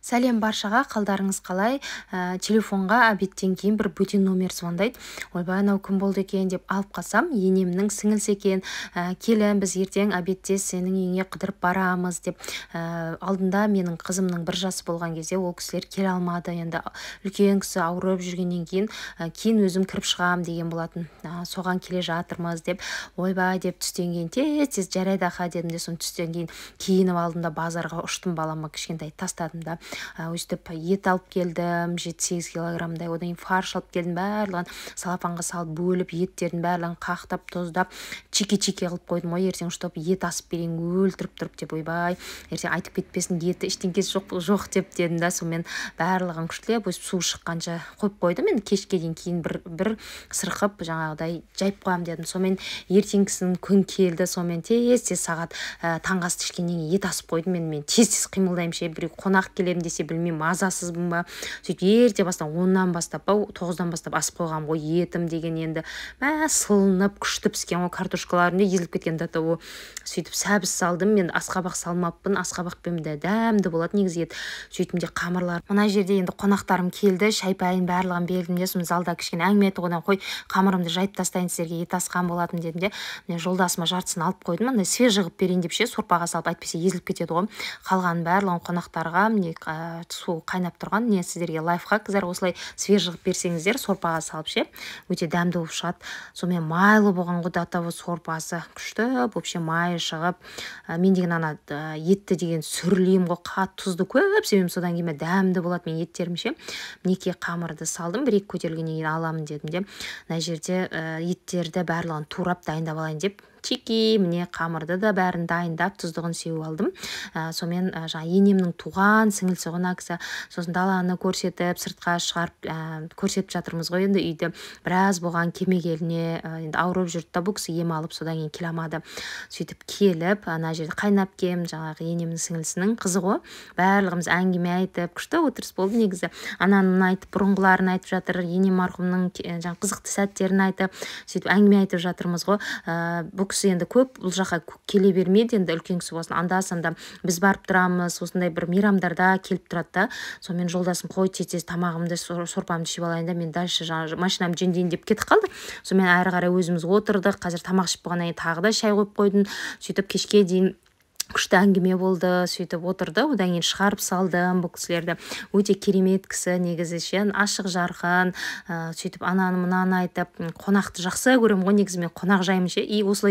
Сәлем баршаға, қалдарыңыз қалай? Телефонға обедтен кейін бір бөтен номер звондайды. Ойбай, анау кім болды екен деп алып қалсам, енемнің сіңілісі екен. Келін, біз ертең обедте сенің үйіңе қыдырып барамыз деп. Алдында менің қызымның 1 жасы болған кезде ол кісілер келе алмады. Енді үлкен кісі ауырып жүргеннен кейін өзім кіріп шығам деген болатын. Соған келе жатырмыз деп. Ойбай деп түстен кейін тез жарайды аха дедім де, соны түстен кейін киініп алдым да базарға ұштым, балама кішкентай тастадым да. Өстіп ет алып келдім, 7-8 килограммдай, одан кейін фарш алып келдім, барлығын салапанға салып бөліп, еттердің барлығын қақтап, тоздап, чеке-чеке қылып қойдым. Ой, ертең чтобы ет асып берейін, өлтіріп тұрып деп, ойбай, ертең айтып кетпесін, еті ештеңкесі жоқ деп дедім да, сонымен барлығын күштілеп, өсіп су шыққанша қойып қойдым. Енді кешке дейін кейін бір сырқып, жаңағыдай жайып қоямын дедім. Сонымен ертеңгісін күн келді, сонымен тез сағат таңғы асты ішкеннен кейін ет асып қойдым. Мен тез қимылдаймын ше, біреу қонақ келем десе білмеймін, мазасызбын ба, сөйтіп ерте бастан 10-нан бастап па 9-дан бастап асып қойған ғой етім деген. Енді сылынып күшті піскен ғой, картошкаларым да езіліп кеткен да, сөйтіп сәбіз салдым. Мен асқабақ салмаппын, асқабақпен де дәмді болады негізі ет. Сөйтіп де қамырлар, мына жерде енді қонақтарым келді, шай-пайын барлығын бердім де, сосын залда кішкене әңгіме айтып, одан қой қамырымды жайып тастайын, сіздерге ет асқан болатын дедім де. Мен жолдасыма жартысын алып қойдым, андай свежий қылып берейін деп ше, сорпаға салып, әйтпесе езіліп кетеді ғой. Қалғанын барлығын қонақтарға міне су қайнап тұрған, не сіздерге лайфхак, қыздар, осылай свежий қылып берсеңіздер, сорпаға салып ше, өте дәмді болып шығады. Сонымен майлы болған ғой датавы сорпасы, күшті, вообще майы шығып, мен деген ана етті деген сүрлеймін ғой, қатты тұзды көп себем, содан кейін дәмді болады мен еттерім ше. Мінекей қамырды салдым, 1-2 көтерілгеннен кейін аламын дедім де. Мына жерде еттерді барлығын турап дайындап алайын деп, чеки, міне қамырды да бәрін дайындап, тұздығын сеуіп алдым. Сонымен жаңа енемнің туған сіңілісі ғына кісі, сосын даланы көрсетіп, сыртқа шығарып көрсетіп жатырмыз ғой. Енді үйді біраз болған, кемегеліне енді ауырып жүрді да, бұл кісі ем алып, содан кейін келе алмады. Сөйтіп келіп, ана жерде қайнап кем, жаңағы енемнің сіңілісінің қызы ғой. Барлығымыз әңгіме айтып, күшті отырыс болды негізі. Ананың айтып, бұрынғыларын айтып жатыр, енем марқұмның жаңа қызықты сәттерін айтып, сөйтіп әңгіме айтып жатырмыз ғой. Бұл кісі енді көп бұл жаққа келе бермейді, енді үлкен кісі болсын, анда-санда біз барып тұрамыз, осындай бір мейрамдарда келіп тұрады да. Сонымен жолдасым, қой тез тамағымды, сорпамды ішіп алайын да, мен дальше жаңа машинамды жөндейін деп кетіп қалды. Сонымен әрі қарай өзіміз отырдық, қазір тамақ ішіп болғаннан кейін тағы да шай қойып қойдым. Сөйтіп кешке дейін күшті әңгіме болды, сөйтіп отырды. Одан кейін шығарып салдым бұл кісілерді. Өте керемет кісі негізі ше, ашық жарқын, сөйтіп ананы мынаны айтып, қонақты жақсы көремін ғой негізі, мен қонақ жаймын ше, и осылай